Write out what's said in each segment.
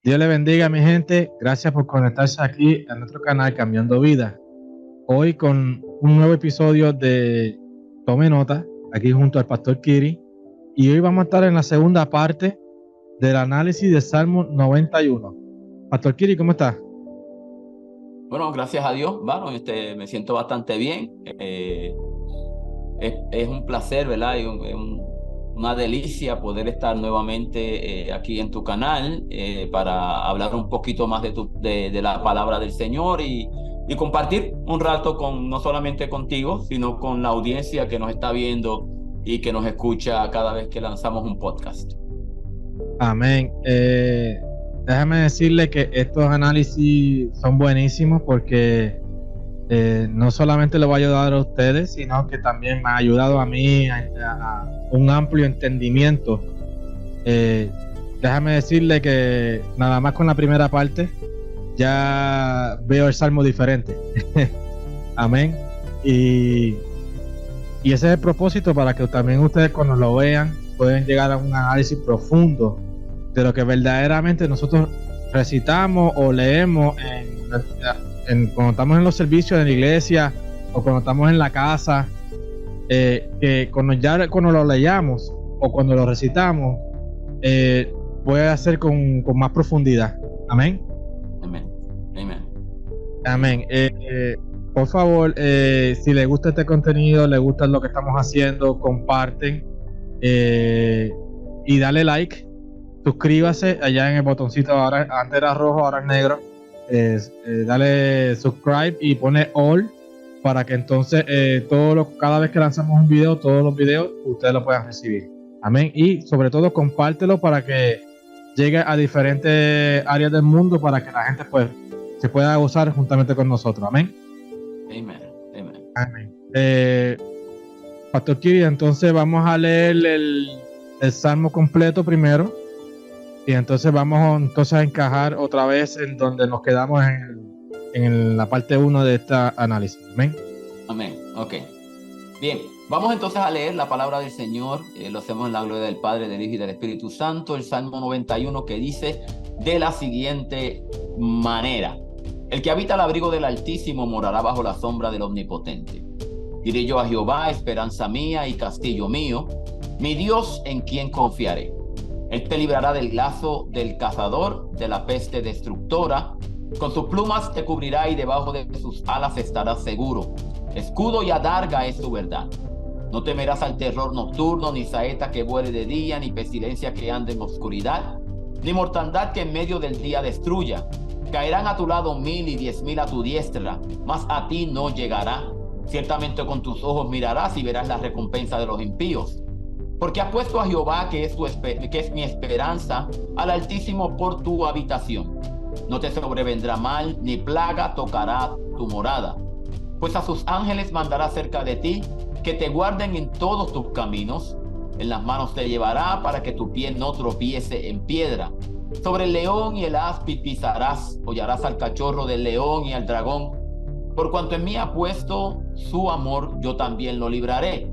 Dios le bendiga, mi gente. Gracias por conectarse aquí a nuestro canal Cambiando Vida. Hoy con un nuevo episodio de Tome Nota, aquí junto al Pastor Kiri. Y hoy vamos a estar en la segunda parte del análisis de Salmo 91. Pastor Kiri, ¿cómo está? Bueno, gracias a Dios, bueno, me siento bastante bien. Es un placer, ¿verdad? Y una delicia poder estar nuevamente aquí en tu canal para hablar un poquito más de la palabra del Señor y compartir un rato no solamente contigo, sino con la audiencia que nos está viendo y que nos escucha cada vez que lanzamos un podcast. Amén. Déjame decirle que estos análisis son buenísimos porque no solamente le va a ayudar a ustedes, sino que también me ha ayudado a mí a un amplio entendimiento. Déjame decirle que nada más con la primera parte ya veo el salmo diferente. Amén. Y, y ese es el propósito, para que también ustedes cuando lo vean pueden llegar a un análisis profundo de lo que verdaderamente nosotros recitamos o leemos cuando estamos en los servicios de la iglesia o cuando estamos en la casa, que cuando lo leamos o cuando lo recitamos, puede hacer con más profundidad. Amén. Amén. Amén. Amén. Por favor, si les gusta este contenido, les gusta lo que estamos haciendo, comparten y dale like. Suscríbase allá en el botoncito, ahora antes era rojo, ahora es negro. Dale subscribe y pone all para que entonces cada vez que lanzamos un video, todos los videos ustedes lo puedan recibir. Amén. Y sobre todo compártelo para que llegue a diferentes áreas del mundo, para que la gente pues se pueda gozar juntamente con nosotros. Amén. Amén. Amén. Amén. Pastor Kiri, entonces vamos a leer el salmo completo primero. Y entonces vamos a encajar otra vez en donde nos quedamos en la parte 1 de este análisis. Amén. Amén. Ok. Bien, vamos entonces a leer la palabra del Señor. Lo hacemos en la gloria del Padre, del Hijo y del Espíritu Santo. El Salmo 91, que dice de la siguiente manera: el que habita al abrigo del Altísimo morará bajo la sombra del Omnipotente. Diré yo a Jehová, esperanza mía y castillo mío, mi Dios en quien confiaré. Él te librará del lazo del cazador, de la peste destructora. Con sus plumas te cubrirá y debajo de sus alas estarás seguro. Escudo y adarga es su verdad. No temerás al terror nocturno, ni saeta que vuele de día, ni pestilencia que ande en oscuridad, ni mortandad que en medio del día destruya. Caerán a tu lado 1000 y 10,000 a tu diestra, mas a ti no llegará. Ciertamente con tus ojos mirarás y verás la recompensa de los impíos. Porque has puesto a Jehová, que es mi esperanza, al Altísimo por tu habitación. No te sobrevendrá mal, ni plaga tocará tu morada. Pues a sus ángeles mandará cerca de ti, que te guarden en todos tus caminos. En las manos te llevará, para que tu pie no tropiece en piedra. Sobre el león y el áspid pisarás, hollarás al cachorro del león y al dragón. Por cuanto en mí ha puesto su amor, yo también lo libraré.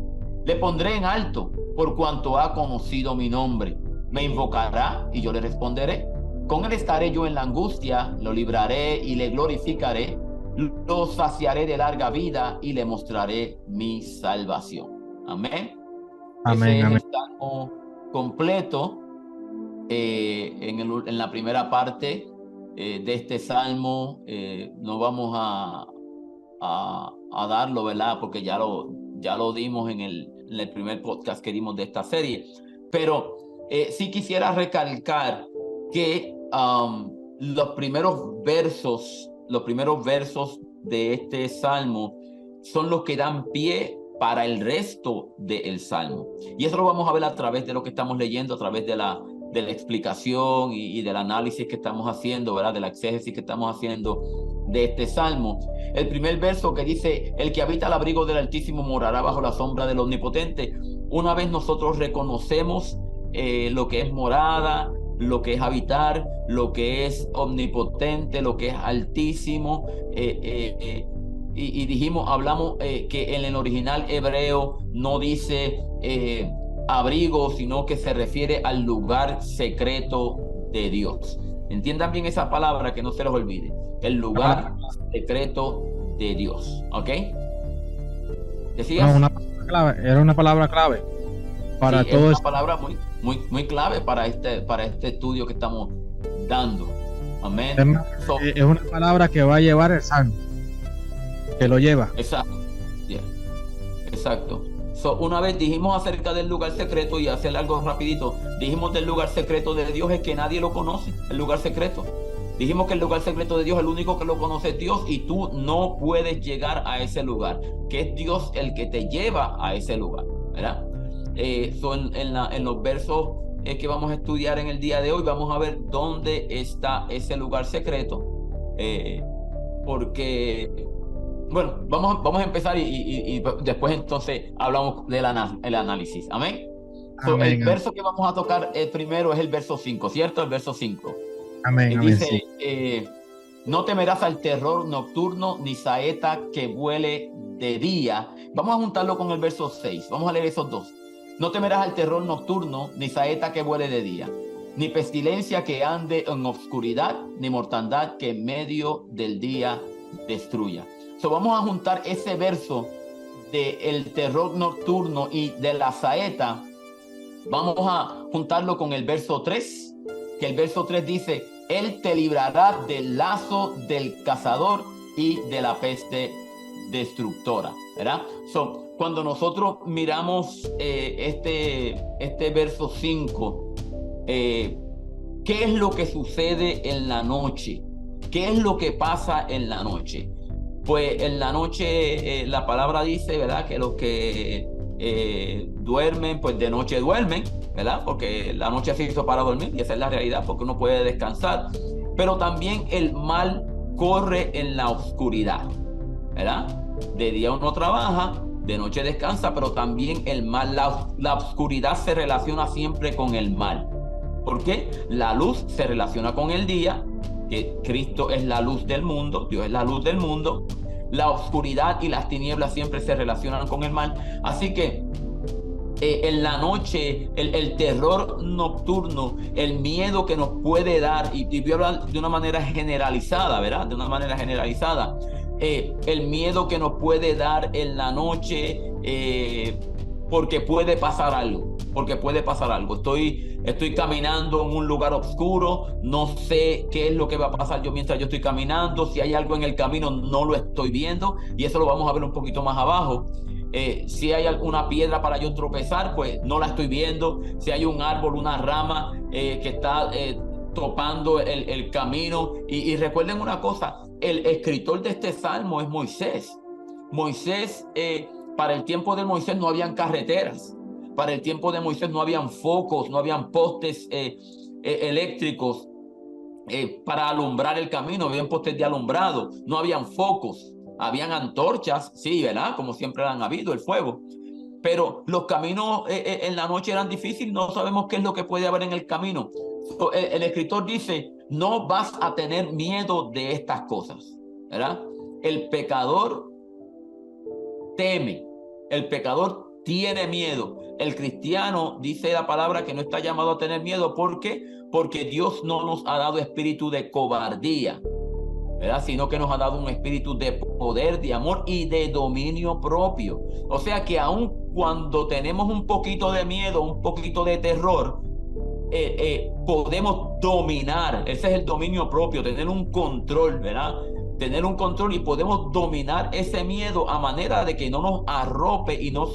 Le pondré en alto, por cuanto ha conocido mi nombre. Me invocará y yo le responderé. Con él estaré yo en la angustia, lo libraré y le glorificaré. Lo saciaré de larga vida y le mostraré mi salvación. Amén. Amén. Ese es Amén. el salmo completo. En la primera parte de este salmo no vamos a darlo, ¿verdad? Porque ya lo dimos en el primer podcast que dimos de esta serie. Pero sí quisiera recalcar que los primeros versos de este salmo son los que dan pie para el resto del salmo. Y eso lo vamos a ver a través de lo que estamos leyendo, a través de la explicación y del análisis que estamos haciendo, ¿verdad? De la exégesis que estamos haciendo de este salmo. El primer verso que dice: el que habita al abrigo del Altísimo morará bajo la sombra del Omnipotente. Una vez nosotros reconocemos lo que es morada, lo que es habitar, lo que es omnipotente, lo que es altísimo, y hablamos que en el original hebreo no dice abrigo, sino que se refiere al lugar secreto de Dios. Entiendan bien esa palabra, que no se los olvide. El lugar secreto de Dios. ¿Ok? ¿Decías? No, una palabra clave, era una palabra clave para Sí, todo es una esto. palabra muy clave para este estudio que estamos dando. Amén. Es una palabra que va a llevar el salmo, que lo lleva. Exacto. Yeah. Exacto. Una vez dijimos acerca del lugar secreto, y hacer algo rapidito, dijimos del lugar secreto de Dios es que nadie lo conoce, el lugar secreto. Dijimos que el lugar secreto de Dios, el único que lo conoce es Dios, y tú no puedes llegar a ese lugar, que es Dios el que te lleva a ese lugar, ¿verdad? En los versos que vamos a estudiar en el día de hoy, vamos a ver dónde está ese lugar secreto, porque... Bueno, vamos a empezar y después entonces hablamos del análisis. Amén. Amén. El verso que vamos a tocar primero es el verso 5, ¿cierto? El verso 5. Amén. Dice, Sí. no temerás al terror nocturno, ni saeta que vuele de día. Vamos a juntarlo con el verso 6. Vamos a leer esos dos. No temerás al terror nocturno, ni saeta que vuele de día, ni pestilencia que ande en oscuridad, ni mortandad que en medio del día destruya. Vamos a juntar ese verso del terror nocturno y de la saeta. Vamos a juntarlo con el verso 3, que el verso 3 dice: Él te librará del lazo del cazador y de la peste destructora, ¿verdad? Cuando nosotros miramos este verso 5, ¿qué es lo que sucede en la noche? ¿Qué es lo que pasa en la noche? Pues en la noche la palabra dice, ¿verdad?, que los que duermen, pues de noche duermen, ¿verdad? Porque la noche se hizo para dormir, y esa es la realidad, porque uno puede descansar. Pero también el mal corre en la oscuridad, ¿verdad? De día uno trabaja, de noche descansa, pero también el mal, la oscuridad se relaciona siempre con el mal. ¿Por qué? La luz se relaciona con el día, que Cristo es la luz del mundo, Dios es la luz del mundo. La oscuridad y las tinieblas siempre se relacionan con el mal. Así que en la noche, el terror nocturno, el miedo que nos puede dar, y voy a hablar de una manera generalizada, ¿verdad? De una manera generalizada. El miedo que nos puede dar en la noche, porque puede pasar algo. Estoy caminando en un lugar oscuro, no sé qué es lo que va a pasar yo mientras yo estoy caminando. Si hay algo en el camino, no lo estoy viendo, y eso lo vamos a ver un poquito más abajo. Si hay alguna piedra para yo tropezar, pues no la estoy viendo. Si hay un árbol, una rama que está topando el camino. Y recuerden una cosa, el escritor de este salmo es Moisés. Para el tiempo de Moisés no habían carreteras. Para el tiempo de Moisés no habían focos, no habían postes eléctricos para alumbrar el camino, habían postes de alumbrado, no habían focos, habían antorchas, sí, ¿verdad? Como siempre han habido, el fuego. Pero los caminos en la noche eran difíciles, no sabemos qué es lo que puede haber en el camino. El escritor dice, no vas a tener miedo de estas cosas, ¿verdad? El pecador teme, el pecador tiene miedo. El cristiano, dice la palabra, que no está llamado a tener miedo. ¿Por qué? Porque Dios no nos ha dado espíritu de cobardía, ¿verdad?, sino que nos ha dado un espíritu de poder, de amor y de dominio propio. O sea que aun cuando tenemos un poquito de miedo, un poquito de terror, podemos dominar. Ese es el dominio propio, tener un control, ¿verdad? Tener un control, y podemos dominar ese miedo a manera de que no nos arrope y no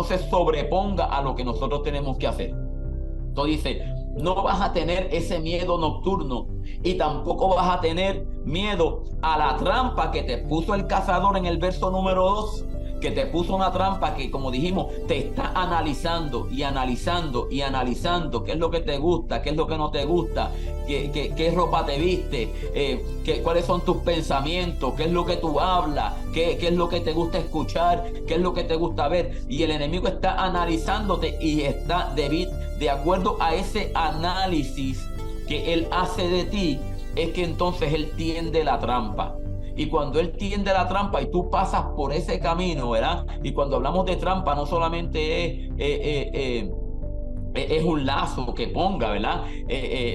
se sobreponga a lo que nosotros tenemos que hacer. Entonces dice, no vas a tener ese miedo nocturno, y tampoco vas a tener miedo a la trampa que te puso el cazador en el verso número 2, que te puso una trampa que, como dijimos, te está analizando y analizando y analizando qué es lo que te gusta, qué es lo que no te gusta, qué ropa te viste, cuáles son tus pensamientos, qué es lo que tú hablas, qué es lo que te gusta escuchar, qué es lo que te gusta ver. Y el enemigo está analizándote, y está de acuerdo a ese análisis que él hace de ti, es que entonces él tiende la trampa. Y cuando él tiende la trampa y tú pasas por ese camino, ¿verdad? Y cuando hablamos de trampa, no solamente es es un lazo que ponga, ¿verdad?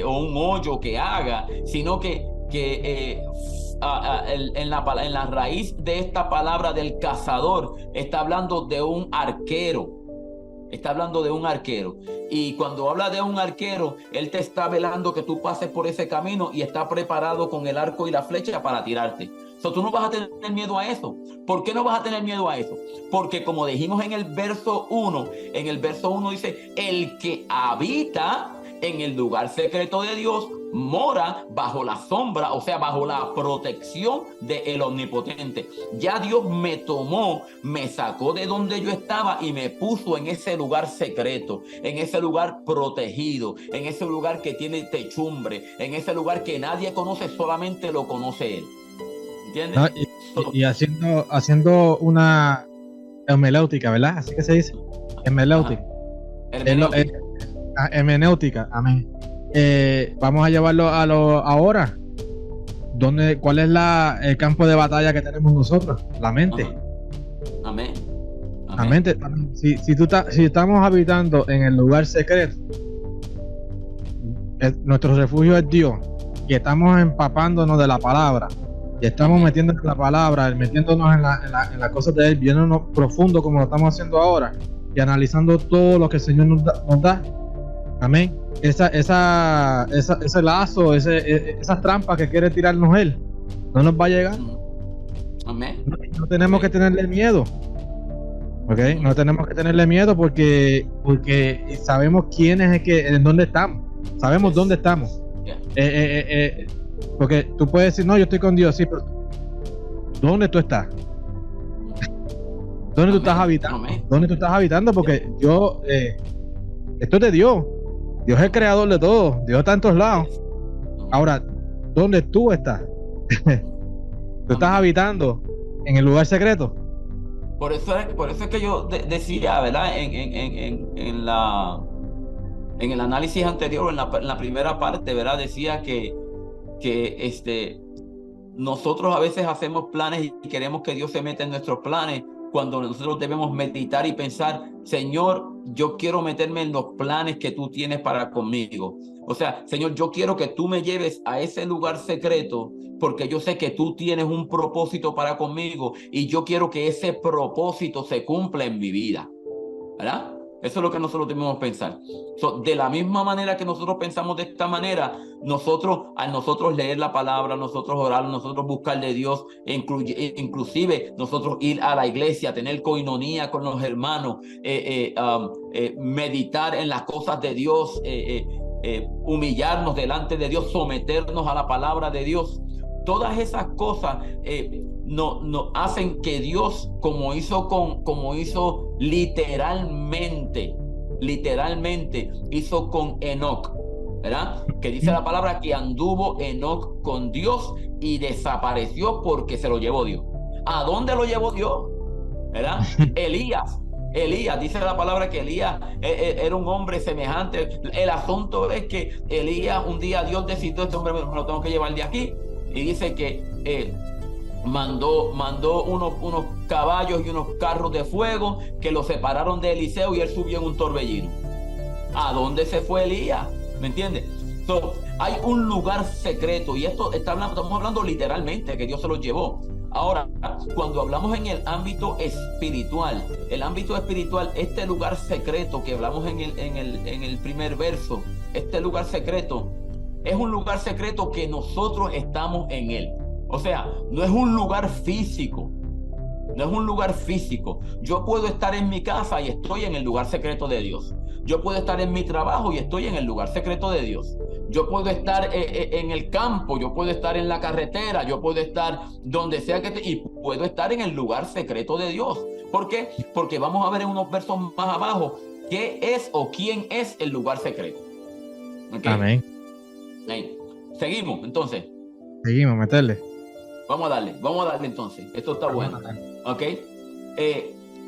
O un hoyo que haga, sino que en la raíz de esta palabra del cazador está hablando de un arquero. Está hablando de un arquero. Y cuando habla de un arquero, él te está velando que tú pases por ese camino y está preparado con el arco y la flecha para tirarte. Tú no vas a tener miedo a eso. ¿Por qué no vas a tener miedo a eso? Porque como dijimos en el verso 1, dice, el que habita en el lugar secreto de Dios mora bajo la sombra, o sea, bajo la protección del Omnipotente. Ya Dios me tomó, me sacó de donde yo estaba y me puso en ese lugar secreto, en ese lugar protegido, en ese lugar que tiene techumbre, en ese lugar que nadie conoce, solamente lo conoce Él. ¿Entiendes? No, y haciendo una hermenéutica, ¿verdad? Así que se dice. Hermenéutica. Hermenéutica, amén. Vamos a llevarlo ahora. ¿Cuál es el campo de batalla que tenemos nosotros? La mente. Amén. La mente. Si estamos habitando en el lugar secreto, nuestro refugio es Dios, y estamos empapándonos de la palabra, y estamos metiéndonos en la palabra, metiéndonos en las cosas de Él, viéndonos profundo como lo estamos haciendo ahora, y analizando todo lo que el Señor nos da. Amén. Ese lazo, esas trampas que quiere tirarnos Él, no nos va a llegar. Amén. No tenemos que tenerle miedo. ¿Okay? No tenemos que tenerle miedo porque sabemos quién es en dónde estamos. Sabemos dónde estamos. Porque tú puedes decir, no, yo estoy con Dios, sí, pero ¿dónde tú estás? ¿Dónde tú estás habitando? ¿Dónde tú estás habitando? Porque esto es de Dios. Dios es el creador de todo. Dios está en todos lados. Ahora, ¿dónde tú estás? ¿Tú estás habitando en el lugar secreto? Por eso es que yo decía, ¿verdad? En el análisis anterior, en la primera parte, ¿verdad? Decía que nosotros a veces hacemos planes y queremos que Dios se meta en nuestros planes, cuando nosotros debemos meditar y pensar, Señor, yo quiero meterme en los planes que tú tienes para conmigo. O sea, Señor, yo quiero que tú me lleves a ese lugar secreto, porque yo sé que tú tienes un propósito para conmigo y yo quiero que ese propósito se cumpla en mi vida, ¿verdad? Eso es lo que nosotros debemos pensar. De la misma manera que nosotros pensamos de esta manera, al nosotros leer la palabra, nosotros orar, nosotros buscar de Dios, inclusive nosotros ir a la iglesia, tener coinonía con los hermanos, meditar en las cosas de Dios, humillarnos delante de Dios, someternos a la palabra de Dios. Todas esas cosas no hacen que Dios, como hizo literalmente hizo con Enoc, ¿verdad? Que dice la palabra que anduvo Enoc con Dios y desapareció porque se lo llevó Dios. ¿A dónde lo llevó Dios? ¿Verdad? Elías, dice la palabra que Elías era un hombre semejante. El asunto es que Elías, un día Dios decidió, este hombre me lo tengo que llevar de aquí. Y dice que mandó unos caballos y unos carros de fuego que lo separaron de Eliseo y él subió en un torbellino. ¿A dónde se fue Elías? ¿Me entiendes? Hay un lugar secreto, y estamos hablando literalmente que Dios se los llevó. Ahora, cuando hablamos en el ámbito espiritual, este lugar secreto que hablamos en el primer verso, este lugar secreto es un lugar secreto que nosotros estamos en él. O sea, no es un lugar físico. No es un lugar físico. Yo puedo estar en mi casa y estoy en el lugar secreto de Dios. Yo puedo estar en mi trabajo y estoy en el lugar secreto de Dios. Yo puedo estar en el campo, yo puedo estar en la carretera, yo puedo estar donde sea y puedo estar en el lugar secreto de Dios. ¿Por qué? Porque vamos a ver en unos versos más abajo qué es o quién es el lugar secreto. ¿Okay? Amén. Seguimos, entonces. Seguimos, meterle. Vamos a darle entonces. Esto está bueno. ¿Ok?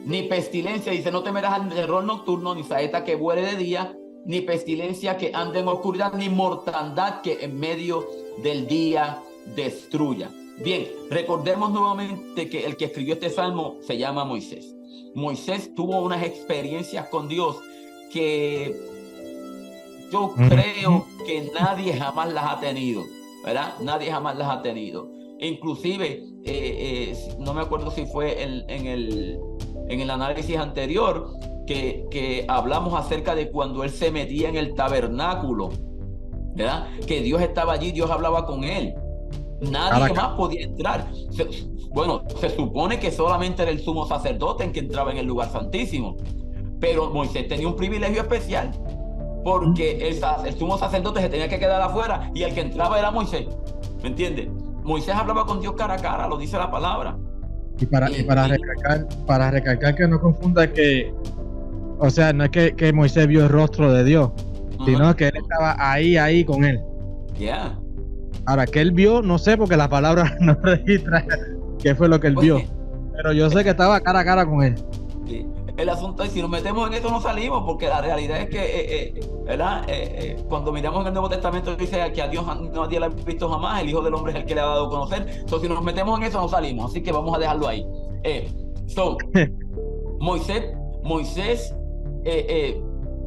Ni pestilencia, dice, no temerás al terror nocturno, ni saeta que vuele de día, ni pestilencia que ande en oscuridad, ni mortandad que en medio del día destruya. Bien, recordemos nuevamente que el que escribió este salmo se llama Moisés. Moisés tuvo unas experiencias con Dios que yo creo que nadie jamás las ha tenido, ¿verdad? Nadie jamás las ha tenido. Inclusive, no me acuerdo si fue en el análisis anterior que hablamos acerca de cuando él se metía en el tabernáculo, ¿verdad? Que Dios estaba allí, Dios hablaba con él. Nadie más podía entrar. Se supone que solamente era el sumo sacerdote en que entraba en el lugar santísimo. Pero Moisés tenía un privilegio especial, porque el sumo sacerdote se tenía que quedar afuera y el que entraba era Moisés. ¿Me entiendes? Moisés hablaba con Dios cara a cara, lo dice la palabra. Y para recalcar que no confunda que, o sea, no es que Moisés vio el rostro de Dios, sino que él estaba ahí con él. Yeah. Ahora, que él vio, no sé, porque la palabra no registra qué fue lo que él vio. Pero yo sé que estaba cara a cara con él. Sí. El asunto es, si nos metemos en eso no salimos, porque la realidad es que, ¿verdad? Cuando miramos en el Nuevo Testamento dice que a Dios nadie lo ha visto jamás, el Hijo del Hombre es el que le ha dado a conocer. Entonces, si nos metemos en eso no salimos, así que vamos a dejarlo ahí. Moisés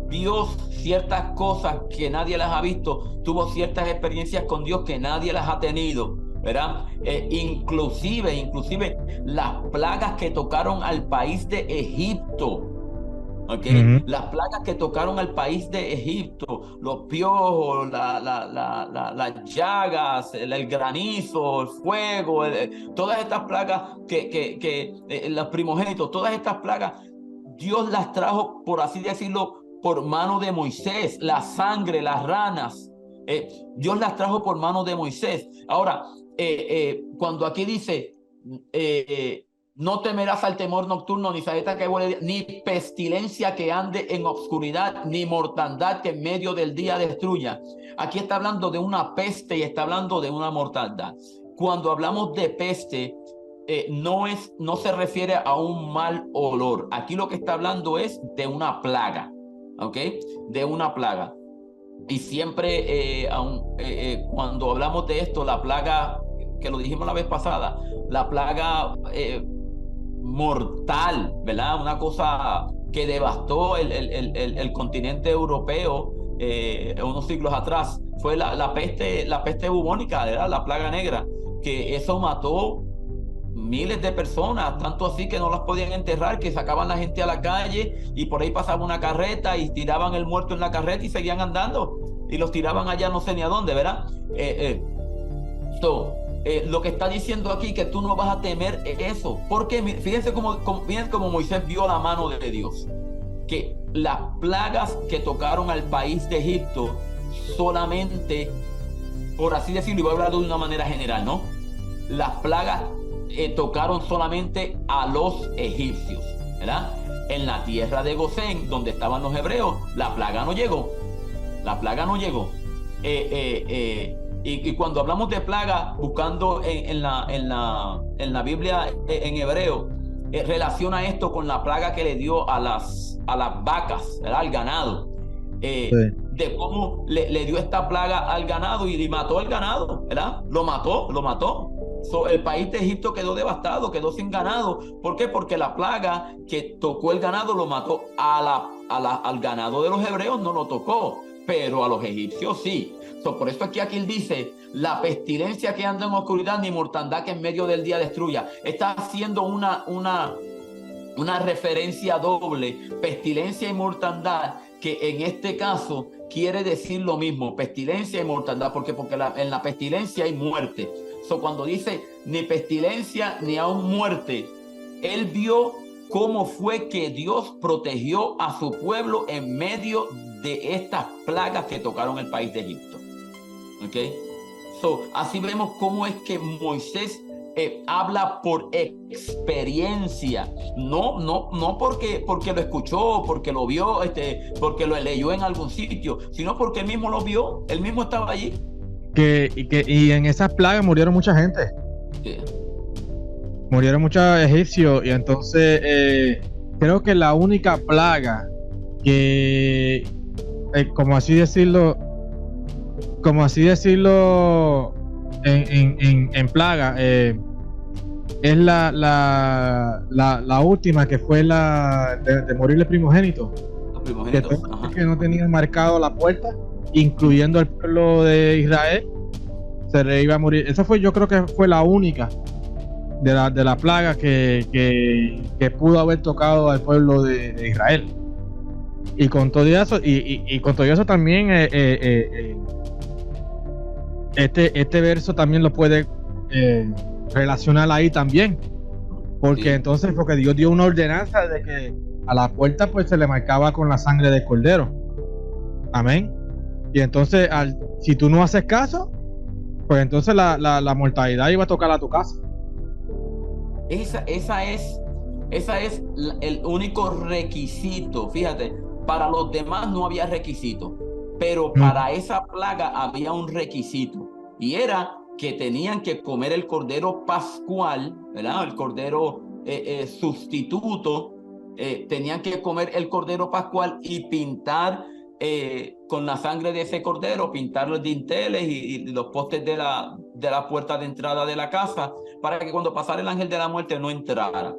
vio ciertas cosas que nadie las ha visto, tuvo ciertas experiencias con Dios que nadie las ha tenido, ¿verdad? Inclusive las plagas que tocaron al país de Egipto, ¿okay? Las plagas que tocaron al país de Egipto, los piojos, las llagas, el granizo, el fuego, todas estas plagas los primogénitos, todas estas plagas, Dios las trajo, por así decirlo, por mano de Moisés. La sangre, las ranas, Dios las trajo por mano de Moisés. Ahora, cuando aquí dice, no temerás al temor nocturno, ni saeta que vuele, ni pestilencia que ande en obscuridad, ni mortandad que en medio del día destruya. Aquí está hablando de una peste y está hablando de una mortandad. Cuando hablamos de peste, no se refiere a un mal olor. Aquí lo que está hablando es de una plaga, ¿ok? De una plaga. Y siempre, cuando hablamos de esto, la plaga, que lo dijimos la vez pasada, la plaga mortal, ¿verdad? Una cosa que devastó el continente europeo unos siglos atrás, fue la peste bubónica, ¿verdad? La plaga negra, que eso mató miles de personas, tanto así que no las podían enterrar, que sacaban la gente a la calle y por ahí pasaba una carreta y tiraban el muerto en la carreta y seguían andando y los tiraban allá no sé ni a dónde, ¿verdad? Lo que está diciendo aquí que tú no vas a temer eso, porque fíjense cómo Moisés vio la mano de Dios, que las plagas que tocaron al país de Egipto solamente, por así decirlo, y voy a hablar de una manera general, ¿no? Las plagas tocaron solamente a los egipcios, ¿verdad? En la tierra de Gosén, donde estaban los hebreos, la plaga no llegó. Y cuando hablamos de plaga, buscando en la Biblia en hebreo, relaciona esto con la plaga que le dio a las vacas, ¿verdad? Al ganado. Sí. De cómo le dio esta plaga al ganado y mató al ganado, ¿verdad? Lo mató. El país de Egipto quedó devastado, quedó sin ganado. ¿Por qué? Porque la plaga que tocó el ganado lo mató. Al ganado de los hebreos no lo tocó, pero a los egipcios sí. Por eso aquí él dice, la pestilencia que anda en oscuridad, ni mortandad que en medio del día destruya. Está haciendo una referencia doble, pestilencia y mortandad, que en este caso quiere decir lo mismo, pestilencia y mortandad, porque en la pestilencia hay muerte. Cuando dice ni pestilencia ni aún muerte, él vio cómo fue que Dios protegió a su pueblo en medio de estas plagas que tocaron el país de Egipto. ¿Okay? Así vemos cómo es que Moisés habla por experiencia, no porque lo escuchó, porque lo vio, porque lo leyó en algún sitio, sino porque él mismo lo vio, él mismo estaba allí. Y en esas plagas murieron mucha gente. Sí. Murieron muchos egipcios. Y entonces creo que la única plaga que, como así decirlo, en plaga, es la última, que fue la de morir el primogénito. Los primogénitos. Que no tenían marcado la puerta. incluyendo el pueblo de Israel, se le iba a morir. Esa fue, yo creo que fue la única de la plaga que pudo haber tocado al pueblo de Israel. Y con todo eso, y con todo eso también, este verso también lo puede relacionar ahí también. Porque Sí. entonces, porque Dios dio una ordenanza de que a la puerta pues se le marcaba con la sangre del cordero. Amén. Y entonces, si tú no haces caso, pues entonces la mortalidad iba a tocar a tu casa. Esa es el único requisito. Fíjate, para los demás no había requisito, pero para esa plaga había un requisito, y era que tenían que comer el cordero pascual, ¿verdad? El cordero sustituto. Tenían que comer el cordero pascual y pintar con la sangre de ese cordero, pintar los dinteles y los postes de la puerta de entrada de la casa, para que cuando pasara el ángel de la muerte no entrara.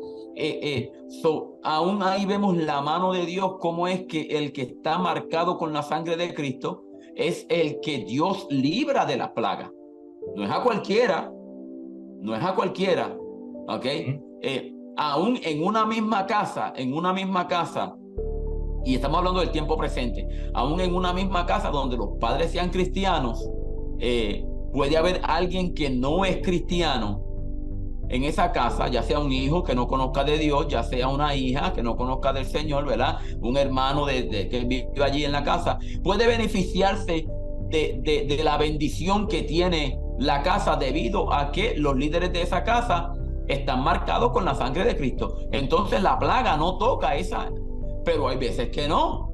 Aún ahí vemos la mano de Dios, cómo es que el que está marcado con la sangre de Cristo es el que Dios libra de la plaga. No es a cualquiera, no es a cualquiera, ¿ok? Aún en una misma casa, y estamos hablando del tiempo presente, aún en una misma casa donde los padres sean cristianos, puede haber alguien que no es cristiano en esa casa, ya sea un hijo que no conozca de Dios, ya sea una hija que no conozca del Señor, ¿verdad? Un hermano que vive allí en la casa, puede beneficiarse de la bendición que tiene la casa debido a que los líderes de esa casa están marcados con la sangre de Cristo. Entonces la plaga no toca esa, pero hay veces que no.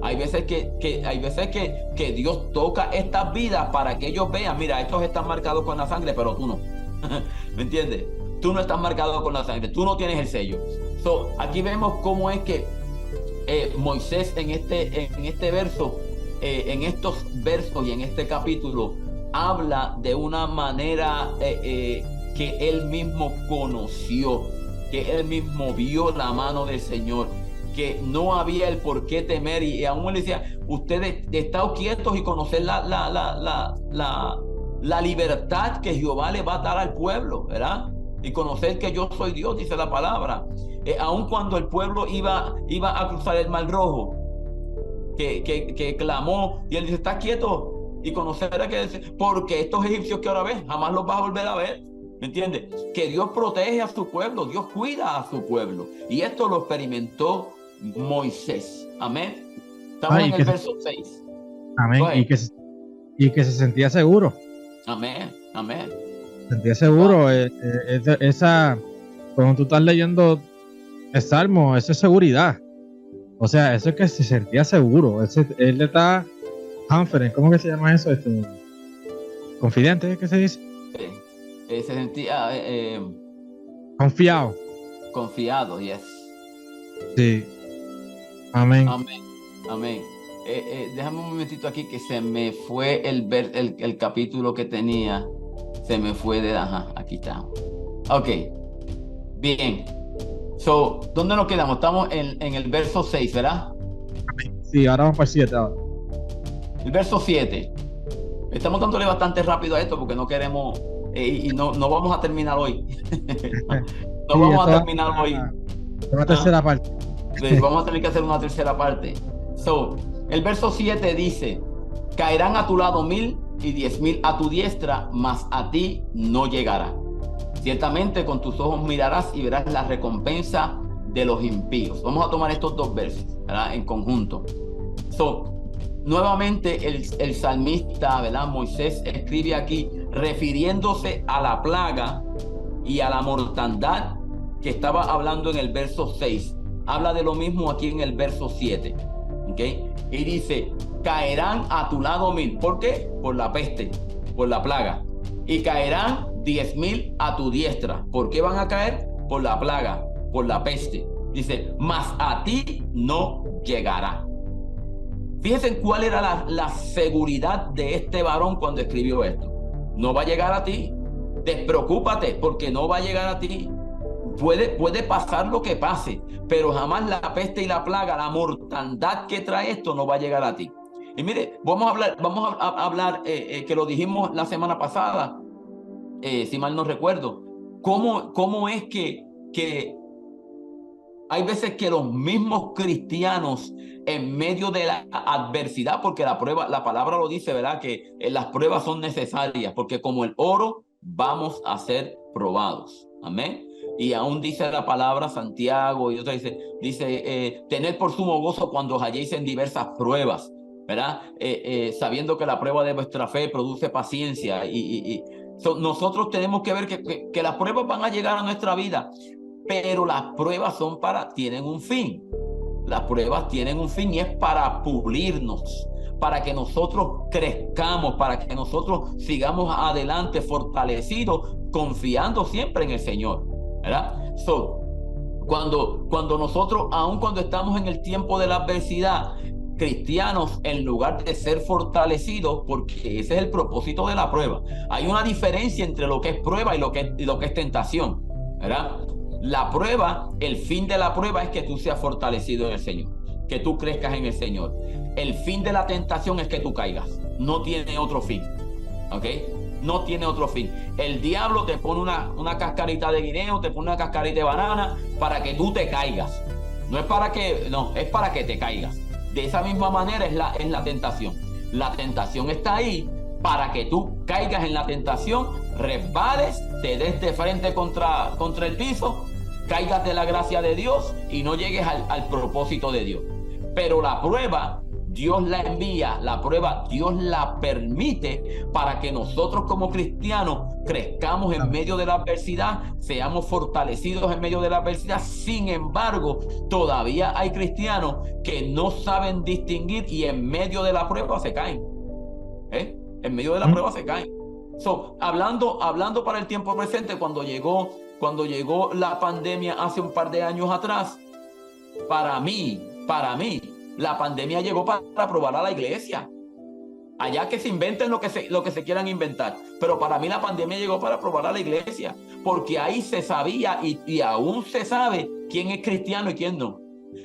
Hay veces que Dios toca estas vidas para que ellos vean, mira, estos están marcados con la sangre, pero tú no. ¿Me entiendes? Tú no estás marcado con la sangre, tú no tienes el sello. Aquí vemos cómo es que Moisés en este verso, en estos versos y en este capítulo, habla de una manera que él mismo conoció, que él mismo vio la mano del Señor, que no había el por qué temer, y aún él decía, ustedes están quietos y conocer la libertad que Jehová le va a dar al pueblo, ¿verdad? Y conocer que yo soy Dios, dice la palabra. Aun cuando el pueblo iba a cruzar el Mar Rojo, que clamó, y él dice, está quieto y conocer porque estos egipcios que ahora ves, jamás los vas a volver a ver. ¿Me entiendes? Que Dios protege a su pueblo, Dios cuida a su pueblo, y esto lo experimentó Moisés. Amén. Estamos en el verso 6. Amén. Y que se sentía seguro. Amén. Se sentía seguro. Cuando tú estás leyendo el Salmo, eso es seguridad. O sea, eso es que se sentía seguro. Él está confident. ¿Cómo que se llama eso? Confidente, ¿qué se dice? Se sentía confiado, yes. Sí. Amén. Déjame un momentito aquí, que se me fue el capítulo que tenía. Se me fue aquí está. Ok, bien. ¿Dónde nos quedamos? Estamos en el verso 6, ¿verdad? Sí, ahora vamos para el 7 ahora. El verso 7. Estamos dándole bastante rápido a esto porque no queremos y no vamos a terminar hoy. No vamos a terminar hoy. Una tercera parte. Sí, vamos a tener que hacer una tercera parte. El verso 7 dice, caerán a tu lado 1000 y 10,000 a tu diestra, mas a ti no llegará. Ciertamente con tus ojos mirarás y verás la recompensa de los impíos. Vamos a tomar estos dos versos, ¿verdad? En conjunto. Nuevamente el salmista, ¿verdad? Moisés escribe aquí refiriéndose a la plaga y a la mortandad que estaba hablando en el verso 6. Habla de lo mismo aquí en el verso 7. ¿Okay? Y dice, caerán a tu lado 1000. ¿Por qué? Por la peste, por la plaga. Y caerán 10,000 a tu diestra. ¿Por qué van a caer? Por la plaga, por la peste. Dice, mas a ti no llegará. Fíjense cuál era la seguridad de este varón cuando escribió esto. No va a llegar a ti. Despreocúpate, porque no va a llegar a ti. Puede pasar lo que pase, pero jamás la peste y la plaga, la mortandad que trae esto, no va a llegar a ti. Y mire, vamos a hablar que lo dijimos la semana pasada, si mal no recuerdo, cómo es que hay veces que los mismos cristianos en medio de la adversidad, porque la palabra lo dice, ¿verdad? Que las pruebas son necesarias, porque como el oro vamos a ser probados. Amén. Y aún dice la palabra Santiago y otra dice tened por sumo gozo cuando os halléis en diversas pruebas, ¿verdad? Sabiendo que la prueba de vuestra fe produce paciencia nosotros tenemos que ver que las pruebas van a llegar a nuestra vida, pero las pruebas tienen un fin. Las pruebas tienen un fin y es para pulirnos, para que nosotros crezcamos, para que nosotros sigamos adelante fortalecidos, confiando siempre en el Señor, ¿verdad? Cuando nosotros, aun cuando estamos en el tiempo de la adversidad, cristianos, en lugar de ser fortalecidos, porque ese es el propósito de la prueba. Hay una diferencia entre lo que es prueba y lo que es tentación, ¿verdad? La prueba, el fin de la prueba es que tú seas fortalecido en el Señor, que tú crezcas en el Señor. El fin de la tentación es que tú caigas. No tiene otro fin, ¿ok? No tiene otro fin. El diablo te pone una cascarita de guineo, te pone una cascarita de banana para que tú te caigas. Es para que te caigas. De esa misma manera es la tentación. La tentación está ahí para que tú caigas en la tentación, resbales, te des de frente contra el piso, caigas de la gracia de Dios y no llegues al propósito de Dios. Pero la prueba, Dios la envía, la prueba, Dios la permite para que nosotros como cristianos crezcamos en medio de la adversidad, seamos fortalecidos en medio de la adversidad. Sin embargo, todavía hay cristianos que no saben distinguir y en medio de la prueba se caen. En medio de la prueba se caen. Hablando para el tiempo presente, cuando llegó la pandemia hace un par de años atrás, para mí, la pandemia llegó para probar a la iglesia. Allá que se inventen lo que se quieran inventar, pero para mí la pandemia llegó para probar a la iglesia, porque ahí se sabía y aún se sabe quién es cristiano y quién no,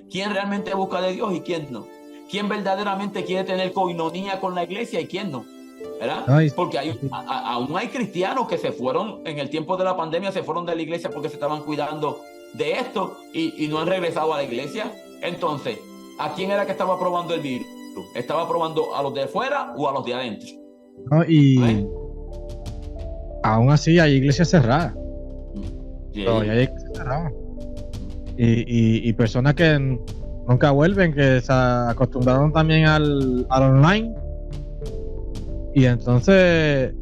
quién realmente busca de Dios y quién no, quién verdaderamente quiere tener coinonía con la iglesia y quién no, ¿verdad? Porque aún hay cristianos que se fueron en el tiempo de la pandemia, se fueron de la iglesia porque se estaban cuidando de esto y no han regresado a la iglesia. Entonces, ¿a quién era que estaba probando el virus? ¿Estaba probando a los de afuera o a los de adentro? No, y aún así hay iglesias cerradas. Sí. Todavía hay iglesias cerradas. Y personas que nunca vuelven, que se acostumbraron también al online. Y entonces,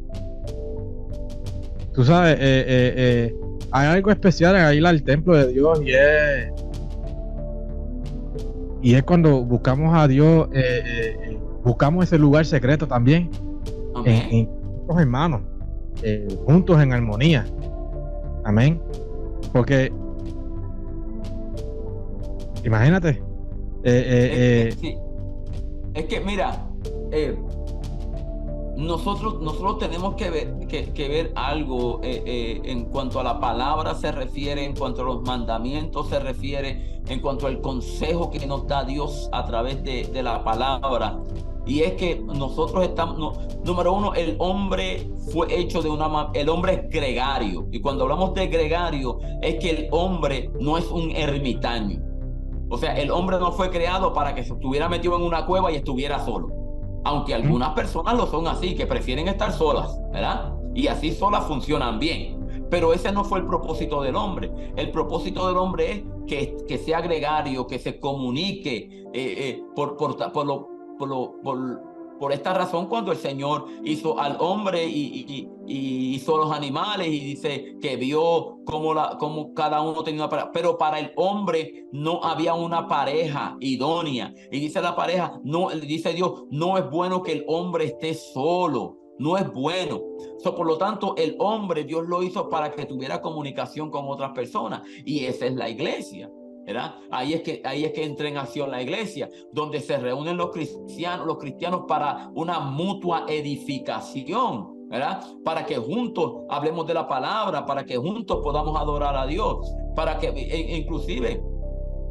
tú sabes, hay algo especial en ir al templo de Dios y es cuando buscamos a Dios, buscamos ese lugar secreto también, en los hermanos, juntos en armonía. Amén. Porque, imagínate. Sí. Es que, mira, nosotros tenemos que ver algo en cuanto a la palabra se refiere, en cuanto a los mandamientos se refiere, en cuanto al consejo que nos da Dios a través de la palabra. Y es que nosotros estamos, número uno, el hombre fue hecho el hombre es gregario. Y cuando hablamos de gregario, es que el hombre no es un ermitaño. O sea, el hombre no fue creado para que se estuviera metido en una cueva y estuviera solo. Aunque algunas personas lo son así, que prefieren estar solas, ¿verdad? Y así solas funcionan bien. Pero ese no fue el propósito del hombre. El propósito del hombre es que sea gregario, que se comunique por esta razón. Cuando el Señor hizo al hombre y hizo los animales y dice que vio cómo cada uno tenía una pareja, pero para el hombre no había una pareja idónea. Y dice la pareja, no, dice Dios, no es bueno que el hombre esté solo. No es bueno. Por lo tanto, el hombre, Dios lo hizo para que tuviera comunicación con otras personas. Y esa es la iglesia, ¿verdad? Ahí es que entra en acción la iglesia, donde se reúnen los cristianos para una mutua edificación, ¿verdad? Para que juntos hablemos de la palabra, para que juntos podamos adorar a Dios, para que inclusive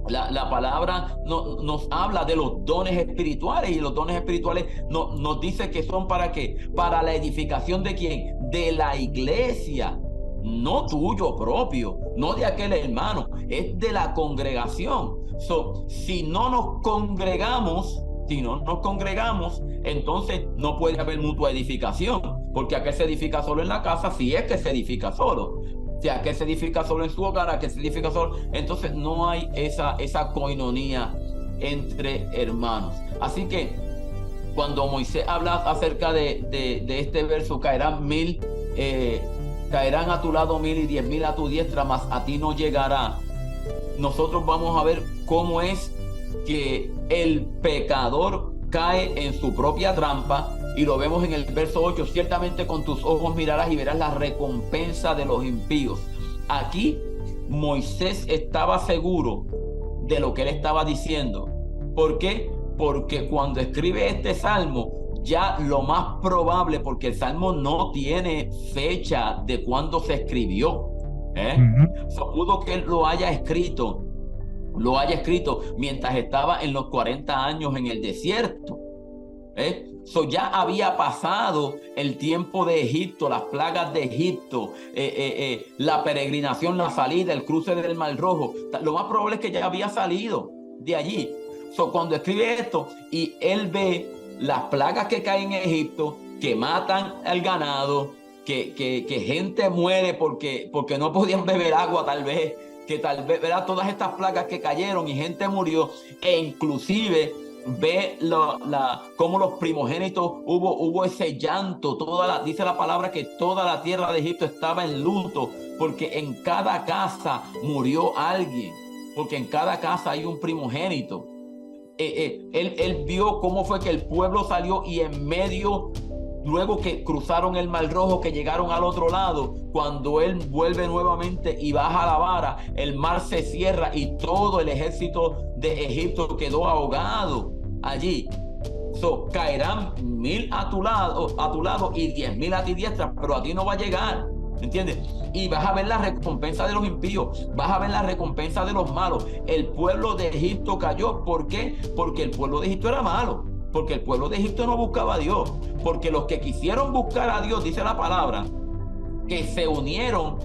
La palabra nos habla de los dones espirituales, y los dones espirituales nos dice que son ¿para qué? Para la edificación ¿de quién? De la iglesia, no tuyo propio, no de aquel hermano, es de la congregación. Si no nos congregamos, entonces no puede haber mutua edificación, porque aquel se edifica solo en la casa, si es que se edifica solo. O sea, que se edifica solo en su hogar, a que se edifica solo. Entonces no hay esa coinonía entre hermanos. Así que cuando Moisés habla acerca de este verso, caerán a tu lado 1000 y 10,000 a tu diestra, mas a ti no llegará. Nosotros vamos a ver cómo es que el pecador cae en su propia trampa. Y lo vemos en el verso 8, ciertamente con tus ojos mirarás y verás la recompensa de los impíos. Aquí Moisés estaba seguro de lo que él estaba diciendo. ¿Por qué? Porque cuando escribe este salmo, ya lo más probable, porque el salmo no tiene fecha de cuándo se escribió, pudo que él lo haya escrito mientras estaba en los 40 años en el desierto. Ya había pasado el tiempo de Egipto, las plagas de Egipto, la peregrinación, la salida, el cruce del Mar Rojo. Lo más probable es que ya había salido de allí. Cuando escribe esto y él ve las plagas que caen en Egipto, que matan al ganado, que gente muere porque no podían beber agua tal vez, ¿verdad? Todas estas plagas que cayeron y gente murió, e inclusive ve cómo los primogénitos hubo ese llanto, dice la palabra que toda la tierra de Egipto estaba en luto, porque en cada casa murió alguien, porque en cada casa hay un primogénito. Él vio cómo fue que el pueblo salió, y en medio, luego que cruzaron el Mar Rojo, que llegaron al otro lado, cuando él vuelve nuevamente y baja la vara, el mar se cierra y todo el ejército de Egipto quedó ahogado allí. Caerán 1000 a tu lado y 10,000 a ti diestra, pero a ti no va a llegar, ¿entiendes? Y vas a ver la recompensa de los impíos, vas a ver la recompensa de los malos. El pueblo de Egipto cayó. ¿Por qué? Porque el pueblo de Egipto era malo, porque el pueblo de Egipto no buscaba a Dios, porque los que quisieron buscar a Dios, dice la palabra, que se unieron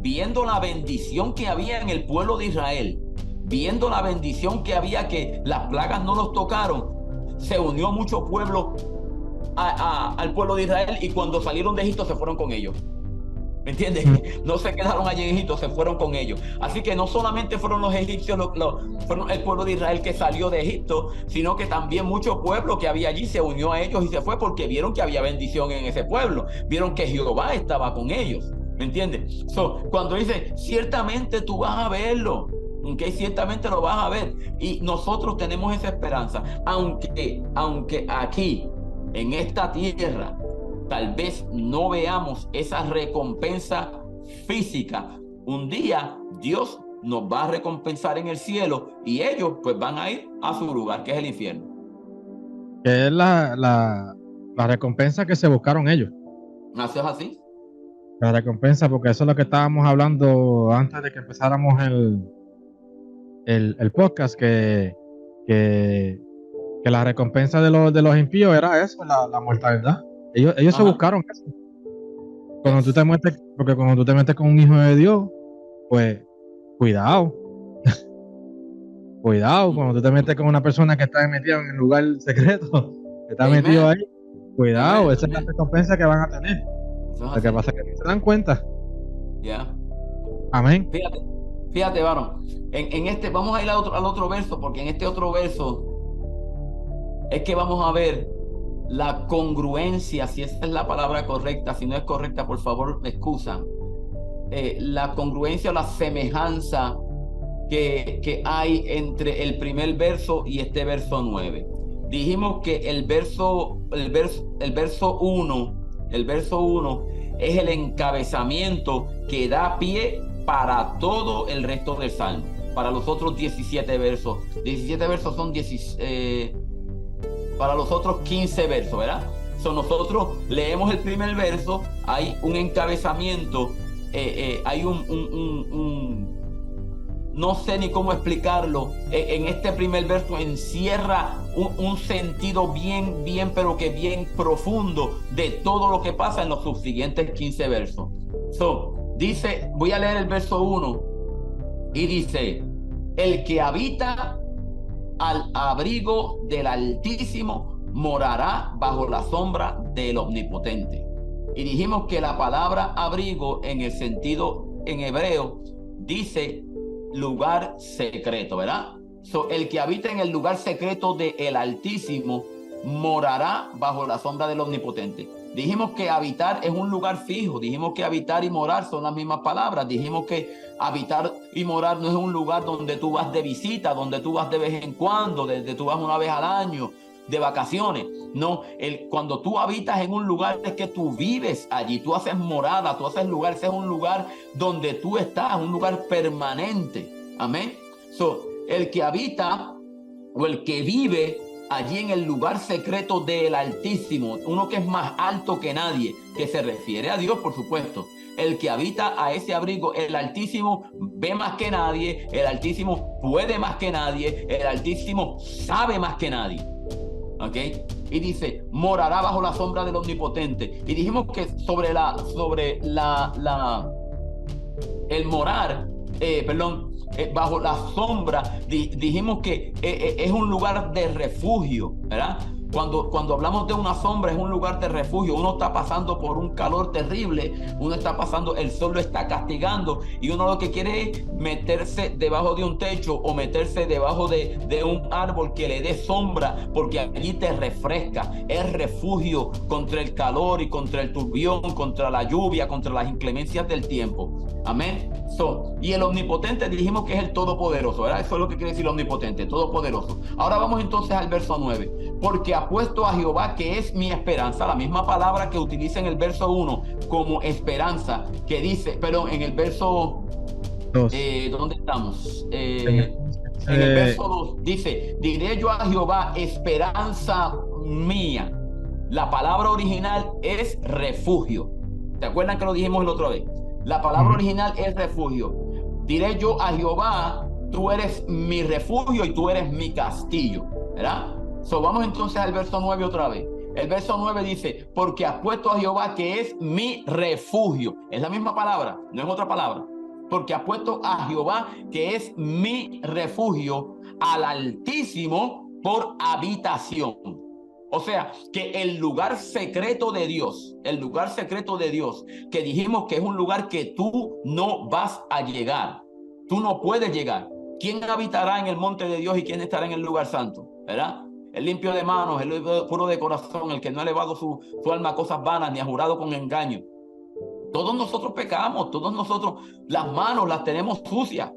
viendo la bendición que había en el pueblo de Israel, viendo la bendición que había, que las plagas no los tocaron, se unió mucho pueblo al pueblo de Israel, y cuando salieron de Egipto se fueron con ellos. ¿Me entiendes? No se quedaron allí en Egipto, se fueron con ellos. Así que no solamente fueron los egipcios, fueron el pueblo de Israel que salió de Egipto, sino que también mucho pueblo que había allí se unió a ellos y se fue, porque vieron que había bendición en ese pueblo, vieron que Jehová estaba con ellos. ¿Me entiendes? Cuando dice, ciertamente tú vas a verlo, ¿okay? Ciertamente lo vas a ver, y nosotros tenemos esa esperanza, aunque aquí en esta tierra tal vez no veamos esa recompensa física. Un día Dios nos va a recompensar en el cielo, y ellos pues van a ir a su lugar, que es el infierno. Que es la recompensa que se buscaron ellos. ¿Eso es así? La recompensa, porque eso es lo que estábamos hablando antes de que empezáramos el podcast, que la recompensa de los impíos era eso, la mortalidad. Ellos se buscaron eso. Cuando tú te metes, porque cuando tú te metes con un hijo de Dios, pues cuidado. Cuidado, cuando tú te metes con una persona que está metida en el lugar secreto, que está metido ahí, cuidado, esa es la recompensa que van a tener. Lo que pasa es que no se dan cuenta. Ya. Amén. Fíjate, varón. En este, vamos a ir al otro verso, porque en este otro verso es que vamos a ver la congruencia, si esa es la palabra correcta. Si no es correcta, por favor, me excusan. La congruencia o la semejanza que hay entre el primer verso y este verso 9. Dijimos que el verso 1 es el encabezamiento que da pie para todo el resto del salmo, para los otros 17 versos. 17 versos son para los otros 15 versos, ¿verdad? Nosotros leemos el primer verso, hay un encabezamiento, hay no sé ni cómo explicarlo. En este primer verso encierra un sentido bien, pero que bien profundo de todo lo que pasa en los subsiguientes 15 versos. Dice, voy a leer el verso 1 y dice: el que habita al abrigo del Altísimo morará bajo la sombra del Omnipotente. Y dijimos que la palabra abrigo en el sentido en hebreo dice lugar secreto, ¿verdad? El que habita en el lugar secreto del Altísimo morará bajo la sombra del Omnipotente. Dijimos que habitar es un lugar fijo. Dijimos que habitar y morar son las mismas palabras. Dijimos que habitar y morar no es un lugar donde tú vas de visita, donde tú vas de vez en cuando, donde tú vas una vez al año de vacaciones. No, cuando tú habitas en un lugar es que tú vives allí, tú haces morada, tú haces lugar, ese es un lugar donde tú estás, un lugar permanente. Amén. El que habita o el que vive allí en el lugar secreto del Altísimo, uno que es más alto que nadie, que se refiere a Dios, por supuesto. El que habita a ese abrigo, el Altísimo ve más que nadie, el Altísimo puede más que nadie, el Altísimo sabe más que nadie. ¿Ok? Y dice, morará bajo la sombra del Omnipotente. Y dijimos que el morar, bajo la sombra, dijimos que es un lugar de refugio, ¿verdad? Cuando hablamos de una sombra, es un lugar de refugio. Uno está pasando por un calor terrible, uno está pasando, el sol lo está castigando y uno lo que quiere es meterse debajo de un techo o meterse debajo de un árbol que le dé sombra, porque allí te refresca. Es refugio contra el calor y contra el turbión, contra la lluvia, contra las inclemencias del tiempo. Amén. Y el Omnipotente dijimos que es el Todopoderoso, ¿verdad? Eso es lo que quiere decir Omnipotente, Todopoderoso. Ahora vamos entonces al verso 9. Porque apuesto a Jehová, que es mi esperanza, la misma palabra que utiliza en el verso 1 como esperanza, que dice, perdón, en el verso 2. ¿Dónde estamos? En el verso 2 dice: diré yo a Jehová, esperanza mía. La palabra original es refugio. ¿Se acuerdan que lo dijimos la otra vez? La palabra original es refugio. Diré yo a Jehová, tú eres mi refugio y tú eres mi castillo, ¿verdad? Vamos entonces al verso 9 otra vez. El verso 9 dice: porque has puesto a Jehová, que es mi refugio. Es la misma palabra, no es otra palabra. Porque has puesto a Jehová, que es mi refugio, al Altísimo por habitación. O sea, que el lugar secreto de Dios, que dijimos que es un lugar que tú no vas a llegar, tú no puedes llegar. ¿Quién habitará en el monte de Dios y quién estará en el lugar santo? ¿Verdad? El limpio de manos, el puro de corazón, el que no ha elevado su alma a cosas vanas ni ha jurado con engaño. Todos nosotros pecamos, todos nosotros las manos las tenemos sucias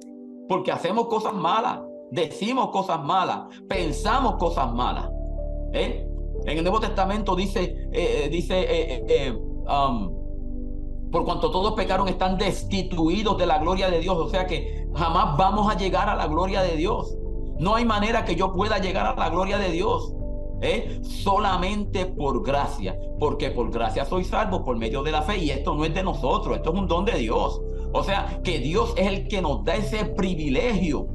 porque hacemos cosas malas, decimos cosas malas, pensamos cosas malas. En el Nuevo Testamento dice, por cuanto todos pecaron, están destituidos de la gloria de Dios. O sea que jamás vamos a llegar a la gloria de Dios. No hay manera que yo pueda llegar a la gloria de Dios. Solamente por gracia, porque por gracia soy salvo por medio de la fe, y esto no es de nosotros, esto es un don de Dios. O sea que Dios es el que nos da ese privilegio.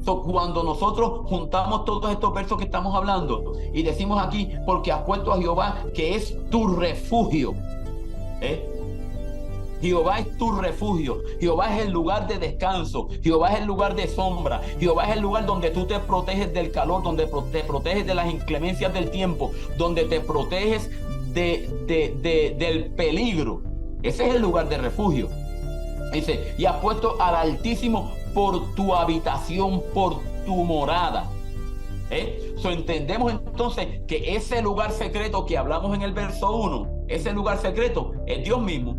Cuando nosotros juntamos todos estos versos que estamos hablando y decimos aquí, porque has puesto a Jehová, que es tu refugio, Jehová es tu refugio, Jehová es el lugar de descanso, Jehová es el lugar de sombra, Jehová es el lugar donde tú te proteges del calor, donde te proteges de las inclemencias del tiempo, donde te proteges del peligro. Ese es el lugar de refugio. Dice: y has puesto al Altísimo por tu habitación, por tu morada. Entendemos entonces que ese lugar secreto que hablamos en el verso 1, ese lugar secreto es Dios mismo.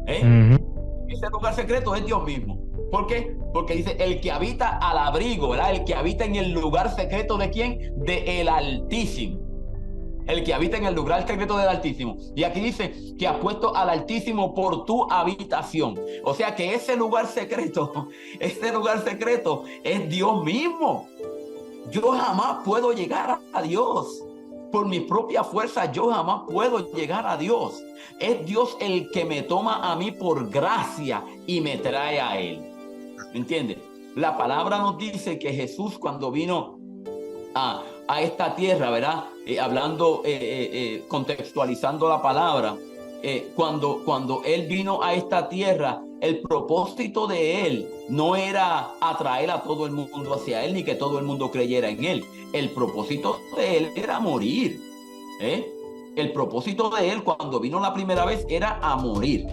Ese lugar secreto es Dios mismo. ¿Por qué? Porque dice: el que habita al abrigo, ¿verdad? El que habita en el lugar secreto ¿de quién? De el Altísimo. El que habita en el lugar secreto del Altísimo. Y aquí dice que has puesto al Altísimo por tu habitación. O sea que ese lugar secreto es Dios mismo. Yo jamás puedo llegar a Dios. Por mi propia fuerza yo jamás puedo llegar a Dios. Es Dios el que me toma a mí por gracia y me trae a Él. ¿Me entiendes? La palabra nos dice que Jesús, cuando vino a esta tierra, ¿verdad? Hablando, contextualizando la palabra, cuando Él vino a esta tierra, el propósito de Él no era atraer a todo el mundo hacia Él, ni que todo el mundo creyera en Él. El propósito de Él era morir. El propósito de Él cuando vino la primera vez era a morir.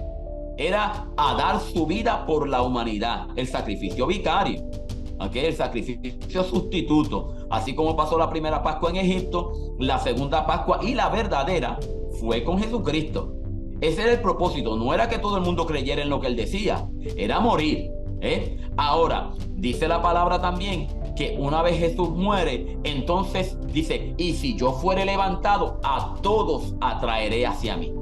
Era a dar su vida por la humanidad. El sacrificio vicario. El sacrificio sustituto. Así como pasó la primera Pascua en Egipto, la segunda Pascua y la verdadera fue con Jesucristo. Ese era el propósito. No era que todo el mundo creyera en lo que Él decía. Era morir. Ahora, dice la palabra también que una vez Jesús muere, entonces dice, y si yo fuere levantado, a todos atraeré hacia mí.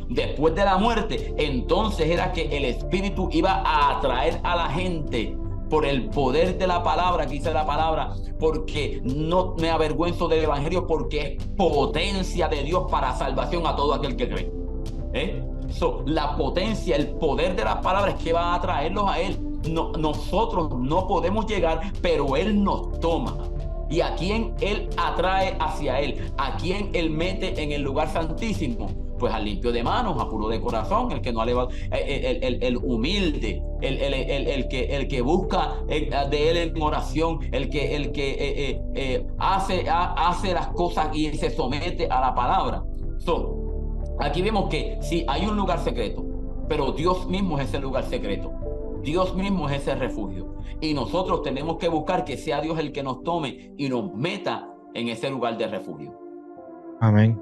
Después de la muerte, entonces era que el Espíritu iba a atraer a la gente por el poder de la palabra, que dice la palabra, porque no me avergüenzo del Evangelio, porque es potencia de Dios para salvación a todo aquel que cree. La potencia, el poder de las palabras que va a atraerlos a Él. Nosotros no podemos llegar, pero Él nos toma. ¿Y a quién Él atrae hacia Él? ¿A quién Él mete en el lugar santísimo? Pues al limpio de manos, a puro de corazón, el que no ha levantado, el humilde, el que busca de Él en oración, el que hace las cosas y se somete a la palabra. Aquí vemos que sí, hay un lugar secreto, pero Dios mismo es ese lugar secreto. Dios mismo es ese refugio. Y nosotros tenemos que buscar que sea Dios el que nos tome y nos meta en ese lugar de refugio. Amén.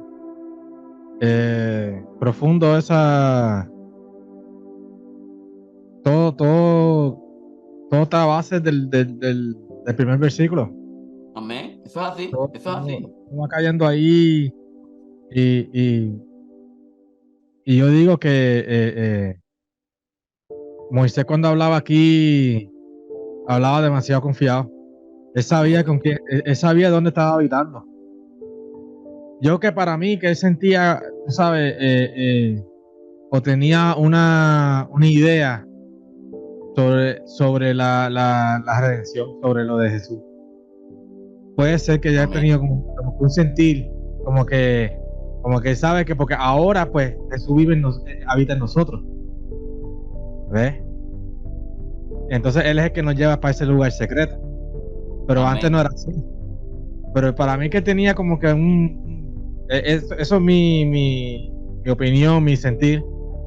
Profundo esa. Todo está a base del primer versículo. Amén. Eso es así. Eso es así. Va cayendo ahí. Y yo digo que Moisés, cuando hablaba aquí, hablaba demasiado confiado. Él sabía dónde estaba habitando. Yo que para mí, que él sentía, tú sabes, o tenía una idea sobre la redención, sobre lo de Jesús. Puede ser que ya haya tenido como un sentir, como que él sabe que porque ahora pues Jesús habita en nosotros. ¿Ves? Entonces Él es el que nos lleva para ese lugar secreto. Pero amén. Antes no era así. Pero para mí que tenía como que eso es mi opinión, mi sentir.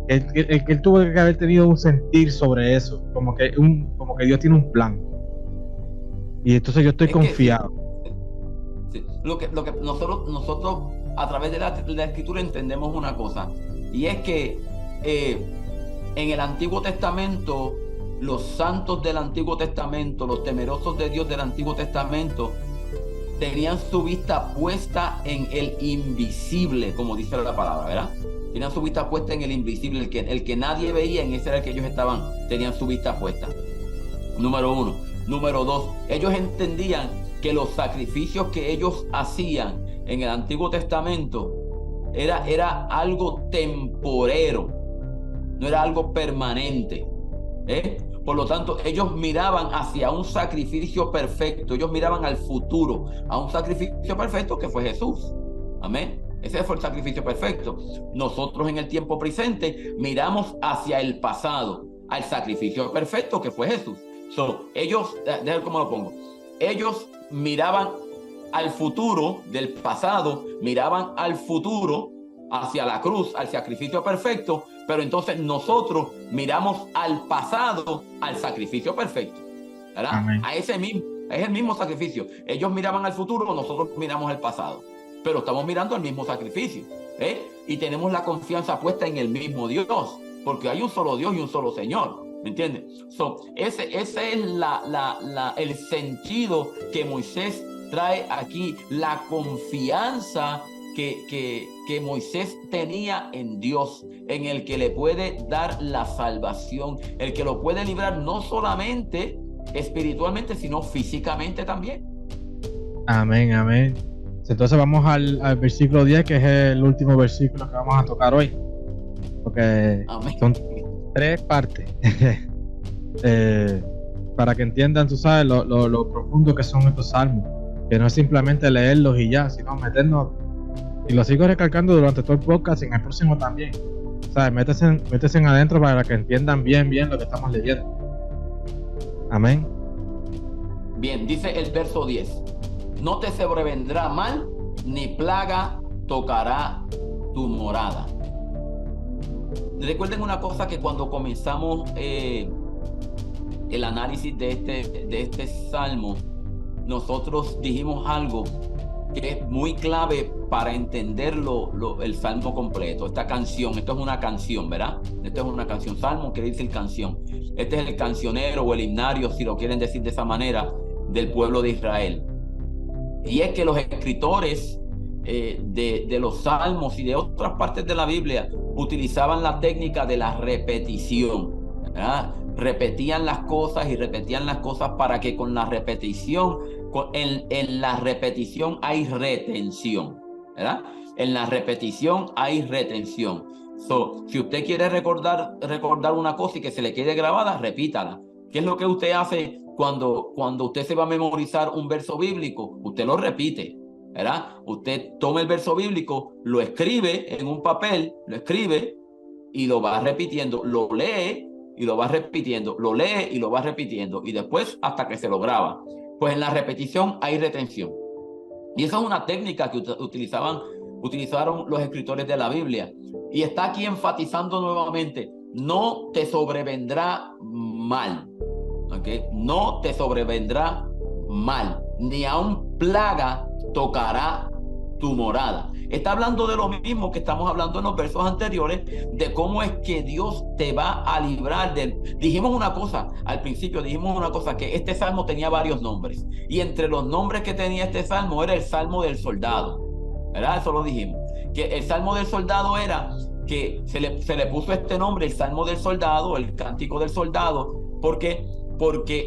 Él tuvo que haber tenido un sentir sobre eso, como que Dios tiene un plan. Y entonces yo estoy confiado. Sí. Lo que nosotros a través de la Escritura entendemos una cosa, y es que en el Antiguo Testamento, los santos del Antiguo Testamento, los temerosos de Dios del Antiguo Testamento, tenían su vista puesta en el invisible, como dice la palabra, ¿verdad? Tenían su vista puesta en el invisible, el que nadie veía, en ese era el que ellos tenían su vista puesta. Número uno. Número dos, ellos entendían que los sacrificios que ellos hacían en el Antiguo Testamento era algo temporero, no era algo permanente. Por lo tanto, ellos miraban hacia un sacrificio perfecto, ellos miraban al futuro, a un sacrificio perfecto que fue Jesús. Amén. Ese fue el sacrificio perfecto. Nosotros en el tiempo presente miramos hacia el pasado, al sacrificio perfecto que fue Jesús. Ellos, déjame cómo lo pongo. Ellos miraban al futuro del pasado, miraban al futuro hacia la cruz, al sacrificio perfecto, pero entonces nosotros miramos al pasado, al sacrificio perfecto, ¿verdad? Amén. Es el mismo sacrificio. Ellos miraban al futuro, nosotros miramos al pasado, pero estamos mirando al mismo sacrificio, y tenemos la confianza puesta en el mismo Dios, porque hay un solo Dios y un solo Señor, ¿me entiendes? Ese es el sentido que Moisés trae aquí, la confianza que Moisés tenía en Dios, en el que le puede dar la salvación, el que lo puede librar no solamente espiritualmente, sino físicamente también. Amén, amén. Entonces vamos al versículo 10, que es el último versículo que vamos a tocar hoy, porque amén. Son 3 partes. para que entiendan, tú sabes, lo profundo que son estos salmos, que no es simplemente leerlos y ya, sino meternos, y lo sigo recalcando durante todo el podcast y en el próximo también, ¿sabes? Métese adentro para que entiendan bien lo que estamos leyendo. Amén. Bien, dice el verso 10: no te sobrevendrá mal, ni plaga tocará tu morada. Recuerden una cosa, que cuando comenzamos el análisis de este salmo, nosotros dijimos algo que es muy clave para entender el salmo completo. Esta canción, esto es una canción, ¿verdad? Esto es una canción. Salmo quiere decir canción. Este es el cancionero o el himnario, si lo quieren decir de esa manera, del pueblo de Israel. Y es que los escritores de los salmos y de otras partes de la Biblia utilizaban la técnica de la repetición, ¿verdad? Repetían las cosas y repetían las cosas para que con la repetición, en la repetición hay retención, ¿verdad? En la repetición hay retención. Si usted quiere recordar una cosa y que se le quede grabada, repítala. ¿Qué es lo que usted hace cuando usted se va a memorizar un verso bíblico? Usted lo repite, ¿verdad? Usted toma el verso bíblico, lo escribe en un papel, lo escribe y lo va repitiendo, lo lee y lo va repitiendo, lo lee y lo va repitiendo, y después hasta que se lo graba. Pues en la repetición hay retención. Y esa es una técnica que utilizaron los escritores de la Biblia. Y está aquí enfatizando nuevamente: no te sobrevendrá mal. ¿Okay? No te sobrevendrá mal, ni aun plaga tocará tu morada. Está hablando de lo mismo que estamos hablando en los versos anteriores, de cómo es que Dios te va a librar Dijimos una cosa al principio, que este salmo tenía varios nombres, y entre los nombres que tenía este salmo era el salmo del soldado, ¿verdad? Eso lo dijimos, que el salmo del soldado era que se le puso este nombre, el salmo del soldado, el cántico del soldado, porque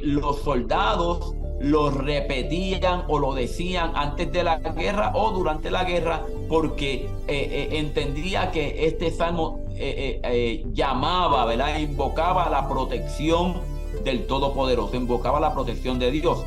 los soldados lo repetían o lo decían antes de la guerra o durante la guerra, porque entendía que este salmo llamaba, ¿verdad? Invocaba la protección del Todopoderoso, invocaba la protección de Dios.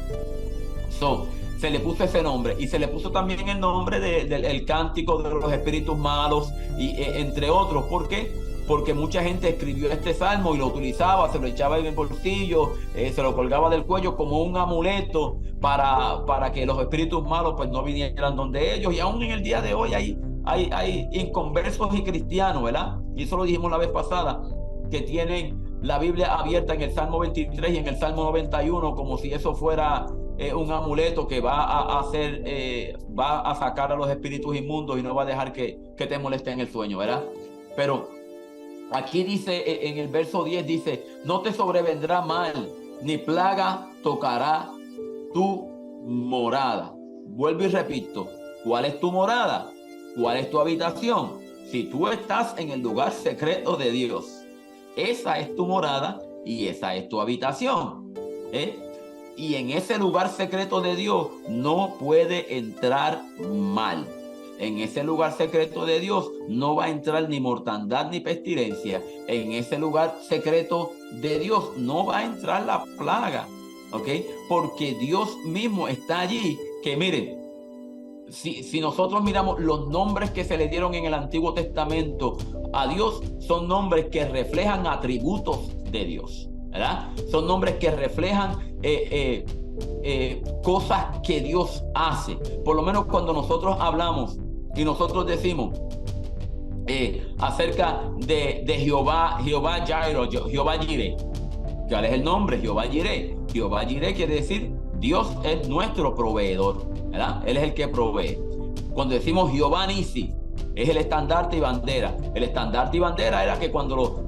Se le puso ese nombre, y se le puso también el nombre del cántico de los espíritus malos, y entre otros. ¿Por qué? Porque mucha gente escribió este salmo y lo utilizaba, se lo echaba en el bolsillo, se lo colgaba del cuello como un amuleto para que los espíritus malos pues no vinieran donde ellos. Y aún en el día de hoy hay inconversos y cristianos, ¿verdad? Y eso lo dijimos la vez pasada, que tienen la Biblia abierta en el Salmo 23 y en el Salmo 91 como si eso fuera un amuleto que va a sacar a los espíritus inmundos y no va a dejar que te moleste en el sueño, ¿verdad? Pero aquí dice, en el verso 10 dice: no te sobrevendrá mal, ni plaga tocará tu morada. Vuelvo y repito: ¿cuál es tu morada? ¿Cuál es tu habitación? Si tú estás en el lugar secreto de Dios, esa es tu morada y esa es tu habitación, y en ese lugar secreto de Dios no puede entrar mal. En ese lugar secreto de Dios no va a entrar ni mortandad ni pestilencia. En ese lugar secreto de Dios no va a entrar la plaga, ¿ok? Porque Dios mismo está allí. Que miren, si nosotros miramos los nombres que se le dieron en el Antiguo Testamento a Dios, son nombres que reflejan atributos de Dios, ¿verdad? Son nombres que reflejan cosas que Dios hace. Por lo menos cuando nosotros hablamos y nosotros decimos acerca de Jehová Jireh, Jehová Jireh, ¿cuál es el nombre? Jehová Jireh. Jehová Jireh quiere decir Dios es nuestro proveedor, ¿verdad? Él es el que provee. Cuando decimos Jehová Nisi, es el estandarte y bandera. El estandarte y bandera era que cuando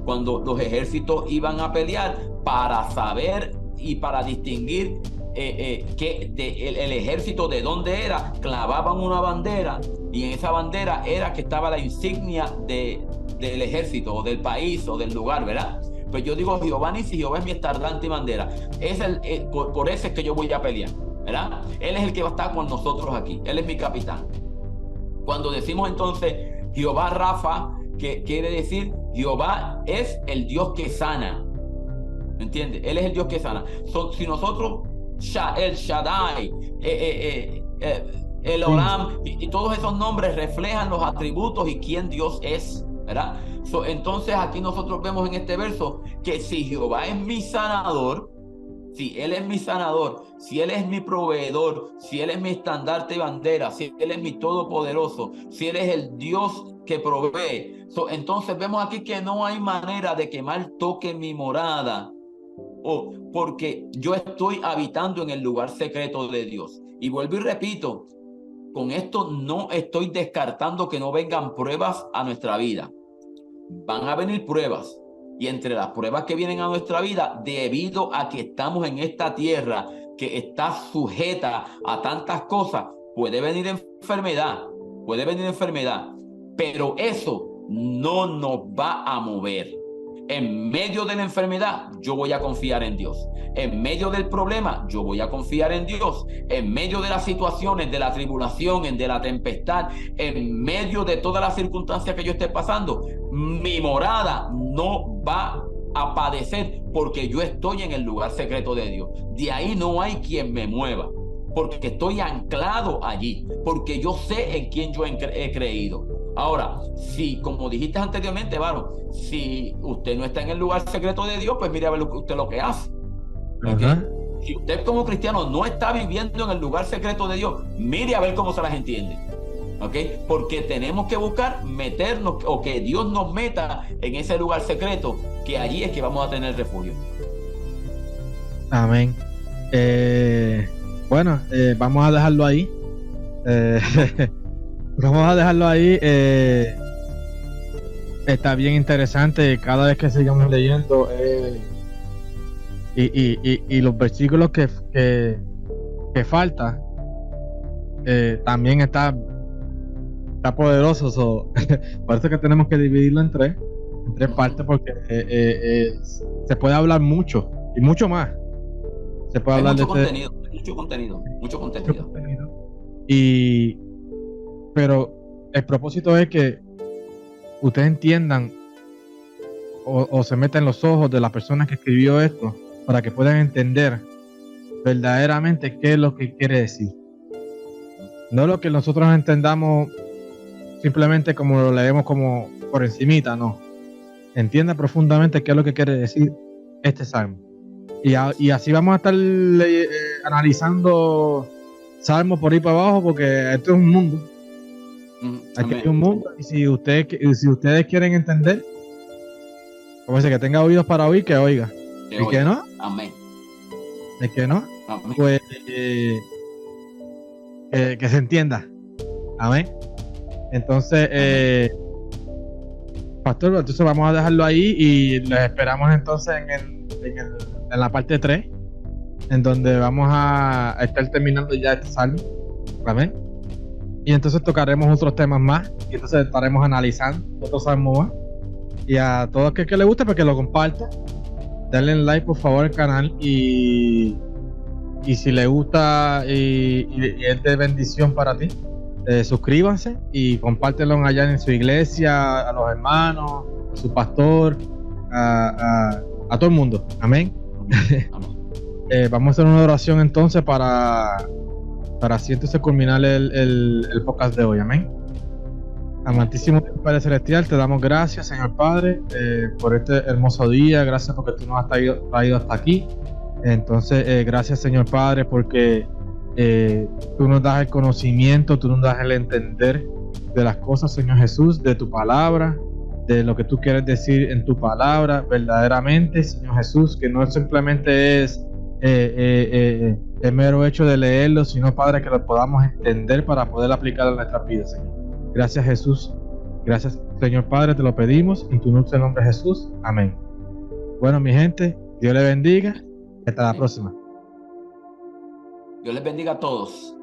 los ejércitos iban a pelear, para saber y para distinguir el ejército de dónde era, clavaban una bandera, y en esa bandera era que estaba la insignia del ejército o del país o del lugar, ¿verdad? Pues yo digo Jehová Nisi, Jehová es mi estandarte y bandera. Por eso es que yo voy a pelear, ¿verdad? Él es el que va a estar con nosotros aquí, él es mi capitán. Cuando decimos entonces Jehová Rafa, que quiere decir Jehová es el Dios que sana, ¿Me entiendes? Él es el Dios que sana. Si nosotros, el Shaddai, el Sí. Olam, y todos esos nombres reflejan los atributos y quién Dios es, ¿verdad? Entonces aquí nosotros vemos en este verso que si Jehová es mi sanador, si Él es mi sanador, si Él es mi proveedor, si Él es mi estandarte y bandera, si Él es mi todopoderoso, si Él es el Dios que provee, entonces vemos aquí que no hay manera de que mal toque mi morada, porque yo estoy habitando en el lugar secreto de Dios. Y vuelvo y repito, con esto no estoy descartando que no vengan pruebas a nuestra vida. Van a venir pruebas. Y entre las pruebas que vienen a nuestra vida, debido a que estamos en esta tierra que está sujeta a tantas cosas, puede venir enfermedad, pero eso no nos va a mover. En medio de la enfermedad, yo voy a confiar en Dios. En medio del problema, yo voy a confiar en Dios. En medio de las situaciones, de la tribulación, de la tempestad, en medio de todas las circunstancias que yo esté pasando, mi morada no va a padecer porque yo estoy en el lugar secreto de Dios. De ahí no hay quien me mueva, porque estoy anclado allí, porque yo sé en quién yo he creído. Ahora, si, como dijiste anteriormente, varón, si usted no está en el lugar secreto de Dios, pues mire a ver usted lo que hace. ¿Okay? Si usted como cristiano no está viviendo en el lugar secreto de Dios, mire a ver cómo se las entiende. ¿Okay? Porque tenemos que buscar meternos, o que Dios nos meta en ese lugar secreto, que allí es que vamos a tener refugio. Amén. Bueno, vamos a dejarlo ahí. Vamos a dejarlo ahí. Está bien interesante cada vez que sigamos leyendo. Y los versículos que falta también está poderoso. Por eso que tenemos que dividirlo en tres partes, porque se puede hablar mucho y mucho más. Se puede hablar mucho contenido. Pero el propósito es que ustedes entiendan o se metan en los ojos de la persona que escribió esto, para que puedan entender verdaderamente qué es lo que quiere decir. No lo que nosotros entendamos simplemente como lo leemos como por encimita, no. Entienda profundamente qué es lo que quiere decir este salmo. Y así vamos a estar analizando salmos por ahí para abajo, porque esto es un mundo. Aquí hay un mundo, y si ustedes quieren entender, como dice, que tenga oídos para oír, que oiga. ¿Y que no? Amén. ¿Es que no? Amén. Pues que se entienda. Amén. Entonces, pastor, entonces vamos a dejarlo ahí y les esperamos entonces en la parte 3, en donde vamos a estar terminando ya este salmo. Amén. Y entonces tocaremos otros temas más, y entonces estaremos analizando otros salmos más. Y a todos que les guste, pues que lo compartan. Denle like por favor al canal, y si les gusta y es de bendición para ti, suscríbanse y compártelo allá en su iglesia, a los hermanos, a su pastor, a todo el mundo. Amén. Vamos a hacer una oración entonces para así entonces culminar el podcast de hoy. Amén. Amantísimo Padre Celestial, te damos gracias, Señor Padre, por este hermoso día. Gracias porque tú nos has traído hasta aquí. Entonces, gracias, Señor Padre, porque tú nos das el conocimiento, tú nos das el entender de las cosas, Señor Jesús, de tu palabra, de lo que tú quieres decir en tu palabra, verdaderamente, Señor Jesús, que no simplemente es el mero hecho de leerlo, sino, Padre, que lo podamos entender para poder aplicarlo en nuestras vidas, Señor. Gracias, Jesús. Gracias, Señor Padre, te lo pedimos en tu dulce nombre, Jesús. Amén. Bueno, mi gente, Dios les bendiga. Hasta la próxima. Dios les bendiga a todos.